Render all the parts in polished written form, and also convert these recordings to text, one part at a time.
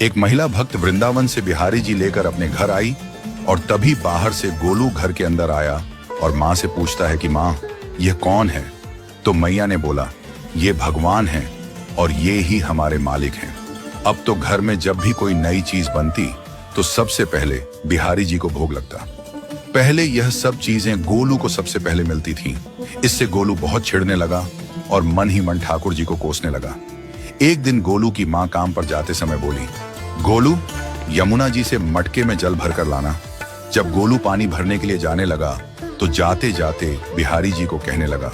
एक महिला भक्त वृंदावन से बिहारी जी लेकर अपने घर आई और तभी बाहर से गोलू घर के अंदर आया और माँ से पूछता है कि माँ, यह कौन है? तो मैया ने बोला, ये भगवान हैं और ये ही हमारे मालिक हैं। अब तो घर में जब भी कोई नई चीज बनती तो सबसे पहले बिहारी जी को भोग लगता। पहले यह सब चीजें गोलू को सबसे पहले मिलती थीं। इससे गोलू बहुत चिढ़ने लगा और मन ही मन ठाकुर जी को कोसने लगा। एक दिन गोलू की माँ काम पर जाते समय बोली, गोलू, यमुना जी से मटके में जल भर कर लाना। जब गोलू पानी भरने के लिए जाने लगा तो जाते जाते बिहारी जी को कहने लगा,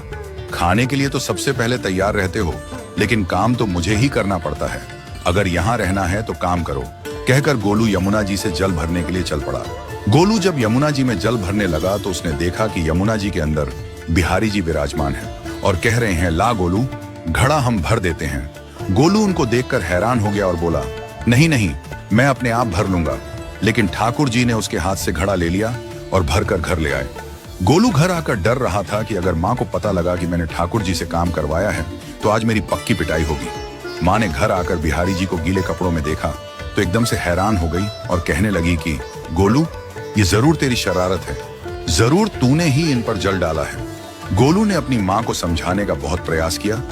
खाने के लिए तो सबसे पहले तैयार रहते हो, लेकिन काम तो मुझे ही करना पड़ता है। अगर यहाँ रहना है तो काम करो। कहकर गोलू यमुना जी से जल भरने के लिए चल पड़ा। गोलू जब यमुना जी में जल भरने लगा तो उसने देखा कि यमुना जी के अंदर बिहारी जी विराजमान हैं और कह रहे हैं, ला गोलू, घड़ा हम भर देते हैं। गोलू उनको देखकर हैरान हो गया और बोला, नहीं नहीं, मैं अपने आप भर लूंगा। लेकिन ठाकुर जी ने उसके हाथ से घड़ा ले लिया और भरकर घर ले आए। गोलू घर आकर डर रहा था कि अगर माँ को पता लगा कि मैंने ठाकुर जी से काम करवाया है तो आज मेरी पक्की पिटाई होगी। माँ ने घर आकर बिहारी जी को गीले कपड़ों में देखा तो एकदम से हैरान हो गई और कहने लगी कि गोलू, ये जरूर तेरी शरारत है, जरूर तूने ही इन पर जल डाला है। गोलू ने अपनी माँ को समझाने का बहुत प्रयास किया,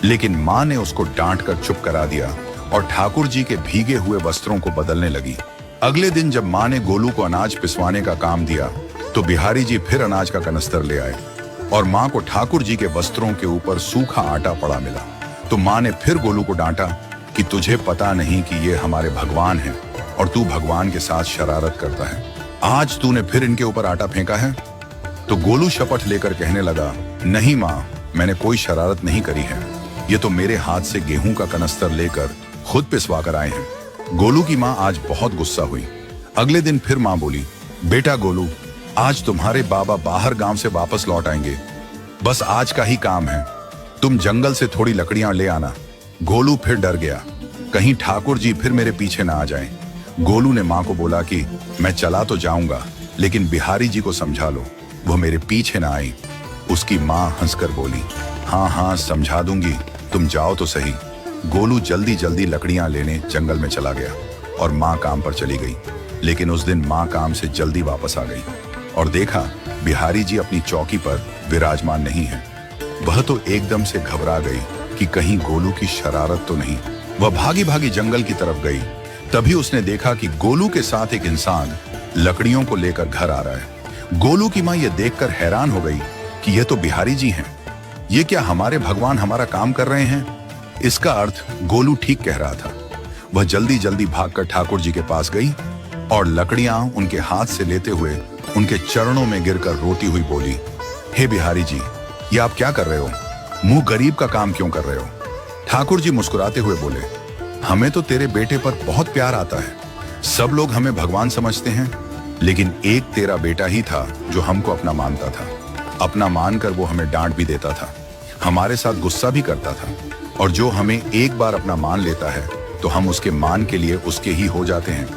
लेकिन माँ ने उसको डांट कर चुप करा दिया और ठाकुर जी के भीगे हुए वस्त्रों को बदलने लगी। अगले दिन जब माँ ने गोलू को अनाज पिसवाने का काम दिया तो बिहारी जी फिर अनाज का कनस्तर ले आए और माँ को ठाकुर जी के वस्त्रों के ऊपर सूखा आटा पड़ा मिला। तो माँ ने फिर गोलू को डांटा कि तुझे पता नहीं कि ये हमारे भगवान हैं और तू भगवान के साथ शरारत करता है। आज तूने फिर इनके ऊपर आटा फेंका है। तो गोलू शपथ लेकर कहने लगा, नहीं माँ, मैंने कोई शरारत नहीं करी है। ये तो मेरे हाथ से गेहूं का कनस्तर लेकर खुद पिसवा कर आए हैं। गोलू की माँ आज बहुत गुस्सा हुई। अगले दिन फिर माँ बोली, बेटा गोलू, आज तुम्हारे बाबा बाहर गांव से वापस लौट आएंगे। बस आज का ही काम है, तुम जंगल से थोड़ी लकड़ियां ले आना। गोलू फिर डर गया, कहीं ठाकुर जी फिर मेरे पीछे ना आ जाएं। गोलू ने माँ को बोला कि मैं चला तो जाऊंगा, लेकिन बिहारी जी को समझा लो, वो मेरे पीछे ना आई। उसकी माँ हंसकर बोली, हाँ हाँ समझा दूंगी, तुम जाओ तो सही। गोलू जल्दी जल्दी लकड़ियां लेने जंगल में चला गया और माँ काम पर चली गई। लेकिन उस दिन माँ काम से जल्दी वापस आ गई और देखा बिहारी जी अपनी चौकी पर विराजमान नहीं है। वह तो एकदम से घबरा गई कि कहीं गोलू की शरारत तो नहीं। वह भागी भागी जंगल की तरफ गई। तभी उसने देखा कि गोलू के साथ एक इंसान लकड़ियों को लेकर घर आ रहा है। गोलू की माँ यह देखकर हैरान हो गई कि यह तो बिहारी जी हैं। ये क्या हमारे भगवान हमारा काम कर रहे हैं? इसका अर्थ गोलू ठीक कह रहा था। वह जल्दी जल्दी भागकर ठाकुर जी के पास गई और लकड़ियां उनके हाथ से लेते हुए उनके चरणों में गिरकर रोती हुई बोली, हे बिहारी जी, ये आप क्या कर रहे हो? मुंह गरीब का काम क्यों कर रहे हो? ठाकुर जी मुस्कुराते हुए बोले, हमें तो तेरे बेटे पर बहुत प्यार आता है। सब लोग हमें भगवान समझते हैं, लेकिन एक तेरा बेटा ही था जो हमको अपना मानता था। अपना मानकर वो हमें डांट भी देता था, हमारे साथ गुस्सा भी करता था, और जो हमें एक बार अपना मान लेता है तो हम उसके मान के लिए उसके ही हो जाते हैं।